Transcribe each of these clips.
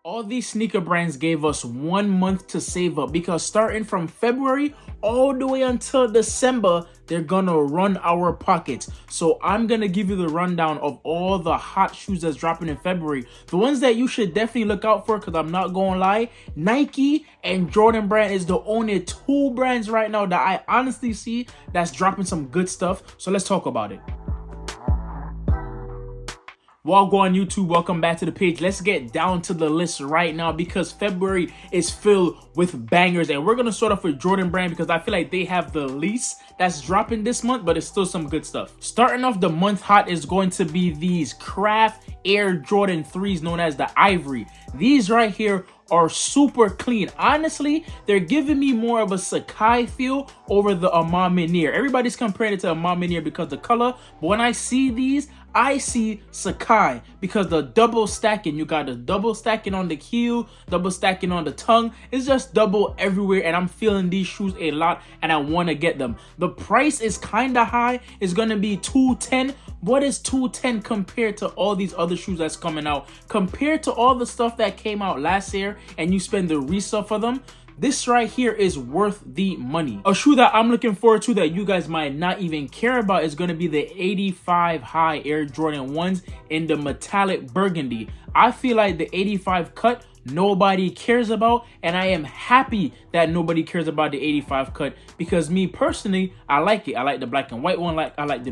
All these sneaker brands gave us 1 month to save up because starting from February all the way until December, they're gonna run our pockets. So I'm gonna give you the rundown of all the hot shoes that's dropping in February. The ones that you should definitely look out for, because I'm not gonna lie, Nike and Jordan brand is the only two brands right now that I honestly see that's dropping some good stuff. So let's talk about it. Go on YouTube, welcome back to the page. Let's get down to the list right now because February is filled with bangers, and we're gonna start off with Jordan brand because I feel like they have the least that's dropping this month, but it's still some good stuff. Starting off the month hot is going to be these Craft Air Jordan 3s known as the Ivory. These right here are super clean. Honestly, they're giving me more of a Sakai feel over the Amar Minier. Everybody's comparing it to Amar Minier because of the color, but when I see these, I see Sakai because the double stacking, you got the double stacking on the heel, double stacking on the tongue. It's just double everywhere, and I'm feeling these shoes a lot and I want to get them. The price is kind of high. It's going to be $210. What is $210 compared to all these other shoes that's coming out? Compared to all the stuff that came out last year and you spend the resale for them, this right here is worth the money. A shoe that I'm looking forward to that you guys might not even care about is going to be the 85 high Air Jordan 1s in the metallic burgundy. I feel like the 85 cut nobody cares about, and I am happy that nobody cares about the 85 cut because me personally, I like it. I like the black and white one. I like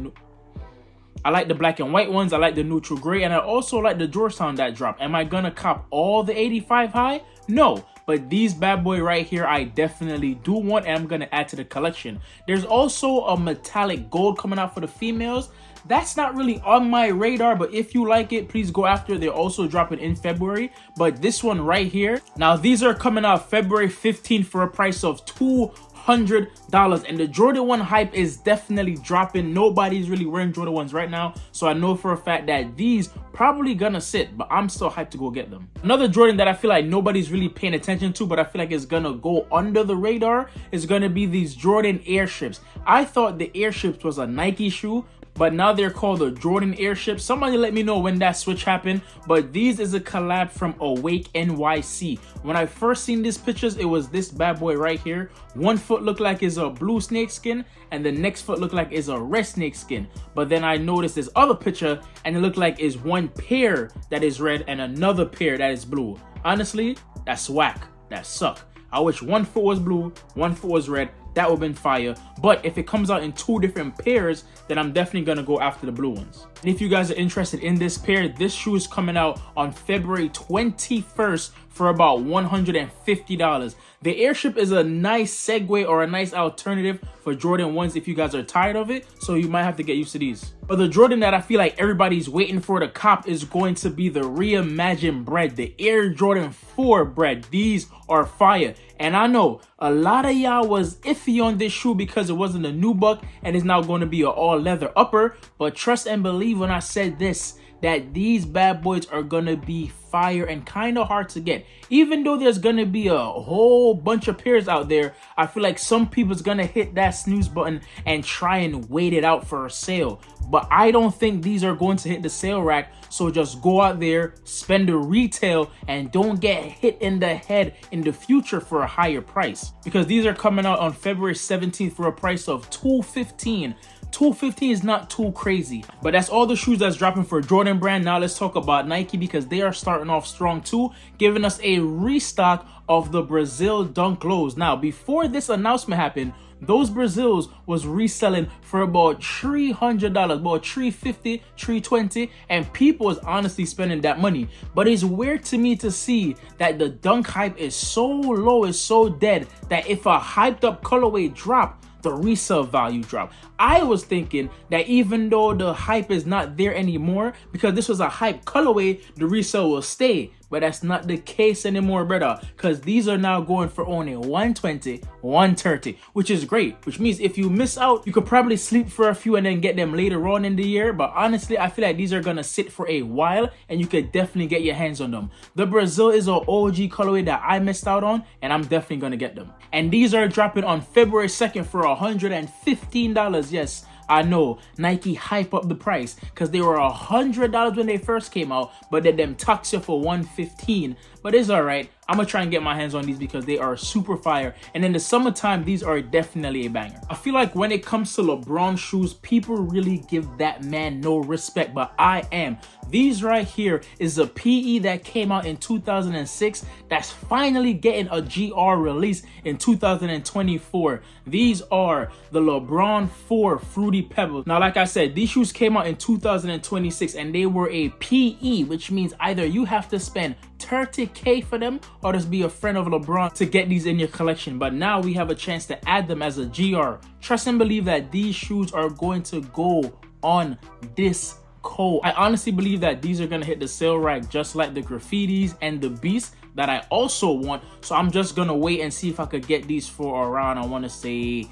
the black and white ones. I like the neutral gray, and I also like the Georgetown that dropped. Am I gonna cop all the 85 high? No. But these bad boy right here, I definitely do want, and I'm gonna add to the collection. There's also a metallic gold coming out for the females. That's not really on my radar, but if you like it, please go after it. They're also dropping in February. But this one right here, now these are coming out February 15th for a price of $200, and the Jordan 1 hype is definitely dropping. Nobody's really wearing Jordan 1s right now, so I know for a fact that these probably gonna sit, but I'm still hyped to go get them. Another Jordan that I feel like nobody's really paying attention to, but I feel like it's gonna go under the radar, is gonna be these Jordan Airships. I thought the Airships was a Nike shoe, but now they're called the Jordan Airships. Somebody let me know when that switch happened, but these is a collab from Awake NYC. When I first seen these pictures, it was this bad boy right here. One foot looked like it's a blue snake skin, and the next foot looked like it's a red snake skin. But then I noticed this other picture, and it looked like it's one pair that is red and another pair that is blue. Honestly, that's whack. That suck. I wish one foot was blue, one foot was red. That would have been fire. But if it comes out in two different pairs, then I'm definitely gonna go after the blue ones. And if you guys are interested in this pair, this shoe is coming out on February 21st for about $150. The Airship is a nice segue or a nice alternative for Jordan 1s if you guys are tired of it, so you might have to get used to these. But the Jordan that I feel like everybody's waiting for to cop is going to be the reimagined bread, the Air Jordan 4 bread. These are fire. And I know a lot of y'all was iffy on this shoe because it wasn't a nubuck and it's now going to be an all leather upper, but trust and believe when I said this, that these bad boys are gonna be fire and kind of hard to get. Even though there's gonna be a whole bunch of pairs out there, I feel like some people's gonna hit that snooze button and try and wait it out for a sale. But I don't think these are going to hit the sale rack, so just go out there, spend the retail, and don't get hit in the head in the future for a higher price. Because these are coming out on February 17th for a price of $215. $215 is not too crazy, but that's all the shoes that's dropping for Jordan brand. Now let's talk about Nike because they are starting off strong too, giving us a restock of the Brazil Dunk Lows. Now before this announcement happened, those Brazils was reselling for about $300, about $350, $320, and people was honestly spending that money. But it's weird to me to see that the Dunk hype is so low, it's so dead, that if a hyped up colorway drop, the resale value drop. I was thinking that even though the hype is not there anymore, because this was a hype colorway, the resale will stay. But that's not the case anymore, brother, because these are now going for only $120, $130, which is great. Which means if you miss out, you could probably sleep for a few and then get them later on in the year. But honestly, I feel like these are gonna sit for a while and you could definitely get your hands on them. The Brazil is an OG colorway that I missed out on, and I'm definitely gonna get them. And these are dropping on February 2nd for $115. Yes, I know Nike hype up the price because they were $100 when they first came out, but then them tax you for $115. But it's all right. I'm gonna try and get my hands on these because they are super fire. And in the summertime, these are definitely a banger. I feel like when it comes to LeBron shoes, people really give that man no respect, but I am. These right here is a PE that came out in 2006 that's finally getting a GR release in 2024. These are the LeBron 4 Fruity Pebbles. Now, like I said, these shoes came out in 2026 and they were a PE, which means either you have to spend 30K for them or just be a friend of LeBron to get these in your collection. But now we have a chance to add them as a GR. Trust and believe that these shoes are going to go on this cold. I honestly believe that these are going to hit the sale rack just like the graffitis and the beast that I also want. So I'm just going to wait and see if I could get these for around, I want to say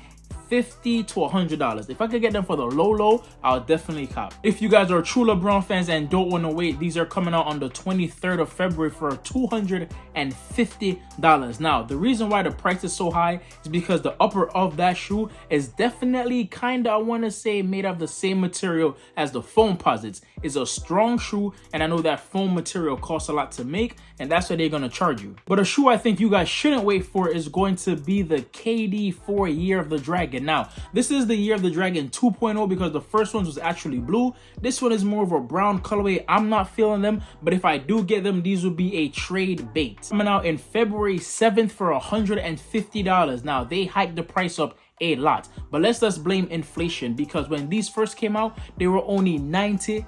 $50 to $100. If I could get them for the low, I'll definitely cop. If you guys are true LeBron fans and don't want to wait, these are coming out on the 23rd of February for $250. Now, the reason why the price is so high is because the upper of that shoe is definitely kind of, I want to say, made of the same material as the foam posits. It's a strong shoe, and I know that foam material costs a lot to make, and that's why they're going to charge you. But a shoe I think you guys shouldn't wait for is going to be the KD4 Year of the Dragon. Now, this is the Year of the Dragon 2.0 because the first one was actually blue. This one is more of a brown colorway. I'm not feeling them, but if I do get them, these will be a trade bait. Coming out in February 7th for $150. Now, they hiked the price up a lot, but let's just blame inflation because when these first came out, they were only $90,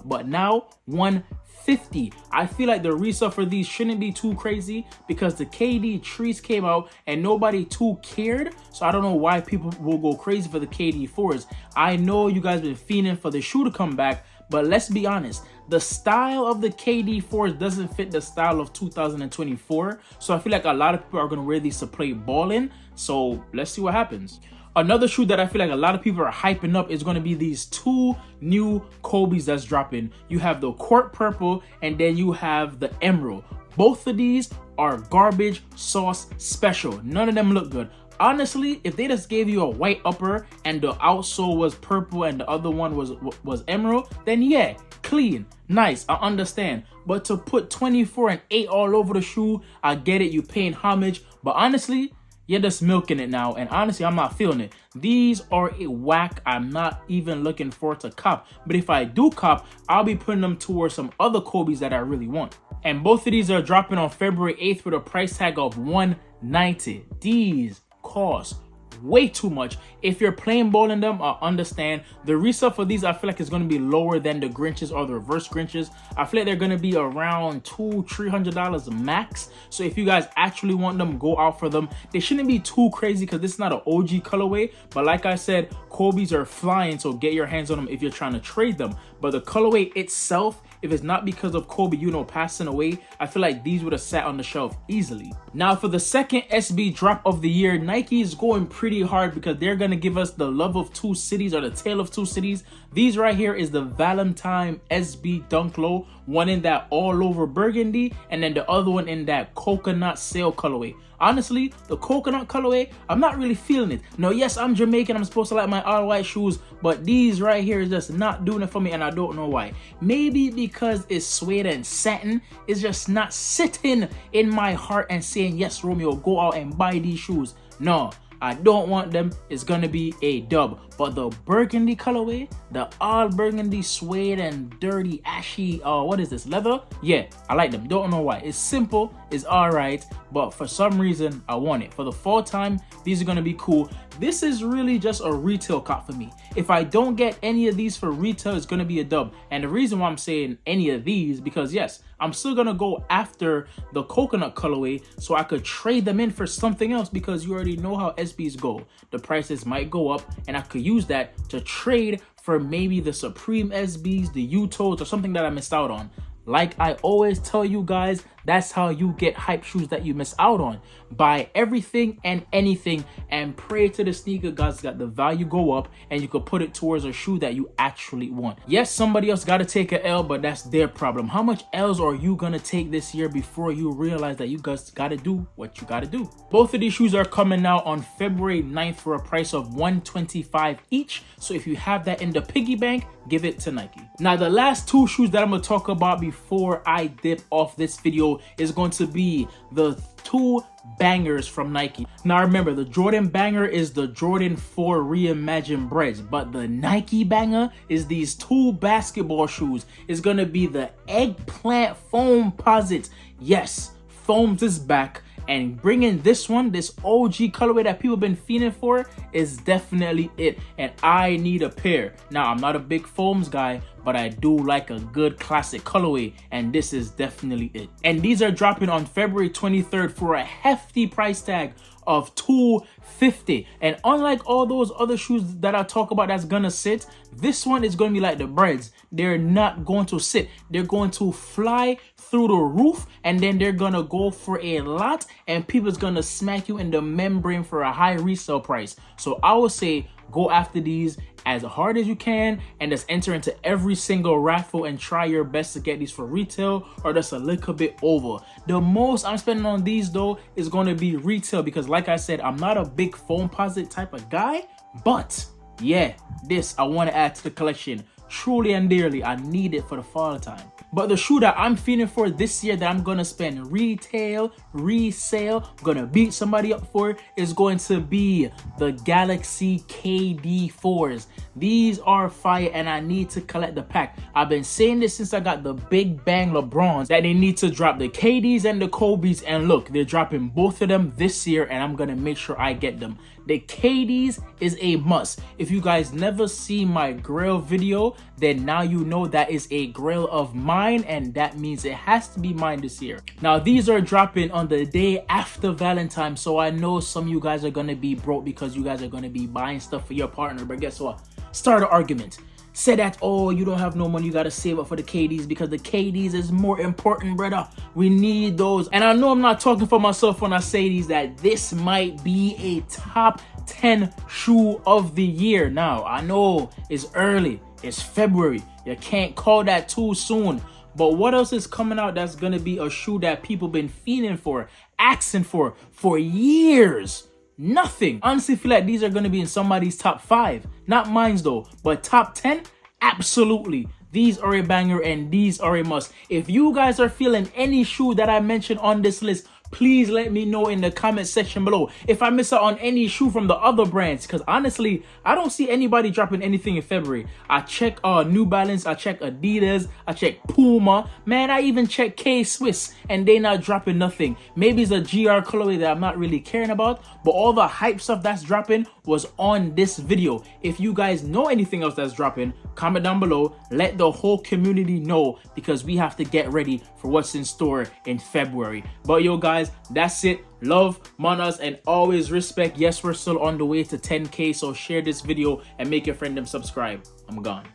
but now $150. I feel like the resale for these shouldn't be too crazy because the KD trees came out and nobody too cared. So I don't know why people will go crazy for the KD4s. I know you guys been fiending for the shoe to come back, but let's be honest, the style of the KD4s doesn't fit the style of 2024. So I feel like a lot of people are going to wear these to play ball in. So let's see what happens. Another shoe that I feel like a lot of people are hyping up is going to be these two new Kobe's that's dropping. You have the Court Purple and then you have the Emerald. Both of these are garbage sauce special. None of them look good. Honestly, if they just gave you a white upper and the outsole was purple and the other one was emerald, then yeah, clean, nice, I understand. But to put 24 and 8 all over the shoe, I get it, you paying homage, but honestly, you're just milking it now, and honestly, I'm not feeling it. These are a whack. I'm not even looking forward to cop, but if I do cop, I'll be putting them towards some other Kobe's that I really want. And both of these are dropping on February 8th with a price tag of $190. These cost way too much. If you're plain ball in them, I understand. The resale for these, I feel like it's going to be lower than the Grinches or the reverse Grinches. I feel like they're going to be around $200-300 max. So if you guys actually want them, go out for them. They shouldn't be too crazy because this is not an OG colorway, but like I said, Kobe's are flying, so get your hands on them if you're trying to trade them. But the colorway itself, if it's not because of Kobe, you know, passing away, I feel like these would have sat on the shelf easily. Now, for the second SB drop of the year, Nike is going pretty hard because they're going to give us the love of two cities or the tale of two cities. These right here is the Valentine SB Dunk Low, one in that all over burgundy and then the other one in that coconut sail colorway. Honestly, the coconut colorway, I'm not really feeling it. Now, yes, I'm Jamaican. I'm supposed to like my all white shoes, but these right here is just not doing it for me, and I don't know why. Maybe because it's suede and satin. It's just not sitting in my heart and saying, yes, Romeo, go out and buy these shoes. No, I don't want them. It's going to be a dub. But the burgundy colorway, the all burgundy suede and dirty ashy, what is this, leather? Yeah, I like them. Don't know why. It's simple, it's all right, but for some reason, I want it. For the fall time, these are going to be cool. This is really just a retail cop for me. If I don't get any of these for retail, it's going to be a dub. And the reason why I'm saying any of these, because yes, I'm still going to go after the coconut colorway so I could trade them in for something else, because you already know how SBs go. The prices might go up and I could use that to trade for maybe the Supreme SBs, the U-Toes, or something that I missed out on. Like I always tell you guys, That's how you get hype shoes that you miss out on. Buy everything and anything and pray to the sneaker gods that the value go up and you could put it towards a shoe that you actually want. Yes, somebody else got to take a L, but that's their problem. How much L's are you gonna take this year before you realize that you guys got to do what you got to do? Both of these shoes are coming out on February 9th for a price of $125 each. So if you have that in the piggy bank, give it to Nike. Now, the last two shoes that I'm gonna talk about before I dip off this video is going to be the two bangers from Nike. Now remember, the Jordan banger is the Jordan 4 reimagined breads, but the Nike banger is these two basketball shoes. It's gonna be the eggplant foam posits. Yes, foams is back, and bringing this one, this OG colorway that people been fiending for, is definitely it. And I need a pair. Now, I'm not a big foams guy, but I do like a good classic colorway, and this is definitely it. And these are dropping on February 23rd for a hefty price tag of $250. And unlike all those other shoes that I talk about that's gonna sit, this one is gonna be like the breads. They're not going to sit. They're going to fly through the roof, and then they're gonna go for a lot, and people's gonna smack you in the membrane for a high resale price. So I would say go after these as hard as you can and just enter into every single raffle and try your best to get these for retail or just a little bit over. The most I'm spending on these though is going to be retail, because like I said, I'm not a big foam posit type of guy, but yeah, this I want to add to the collection. Truly and dearly, I need it for the fall time. But the shoe that I'm feeling for this year that I'm gonna spend retail, resale, gonna beat somebody up for, is going to be the Galaxy KD4s. These are fire, and I need to collect the pack. I've been saying this since I got the Big Bang LeBrons, that they need to drop the KDs and the Kobe's, and look, they're dropping both of them this year, and I'm gonna make sure I get them. The KDs is a must. If you guys never see my grail video, then now you know that is a grail of mine, and that means it has to be mine this year. Now, these are dropping on the day after Valentine, so I know some of you guys are gonna be broke because you guys are gonna be buying stuff for your partner, but guess what? Start an argument. Say that, oh, you don't have no money, you gotta save up for the KDs because the KDs is more important, brother. We need those. And I know I'm not talking for myself when I say these, that this might be a top 10 shoe of the year. Now, I know it's early, it's February, you can't call that too soon. But what else is coming out that's gonna be a shoe that people been feeling for, asking for years? Nothing. Honestly, feel like these are going to be in somebody's top 5. Not mine's though, but top 10, absolutely. These are a banger and these are a must. If you guys are feeling any shoe that I mentioned on this list, please let me know in the comment section below. If I miss out on any shoe from the other brands, because honestly, I don't see anybody dropping anything in February. I check New Balance, I check Adidas, I check Puma. Man, I even check K-Swiss, and they not dropping nothing. Maybe it's a GR colorway that I'm not really caring about, but all the hype stuff that's dropping was on this video. If you guys know anything else that's dropping, comment down below. Let the whole community know, because we have to get ready for what's in store in February. But yo guys, that's it. Love, manners, and always respect. Yes, we're still on the way to 10K, so share this video and make your friend them subscribe. I'm gone.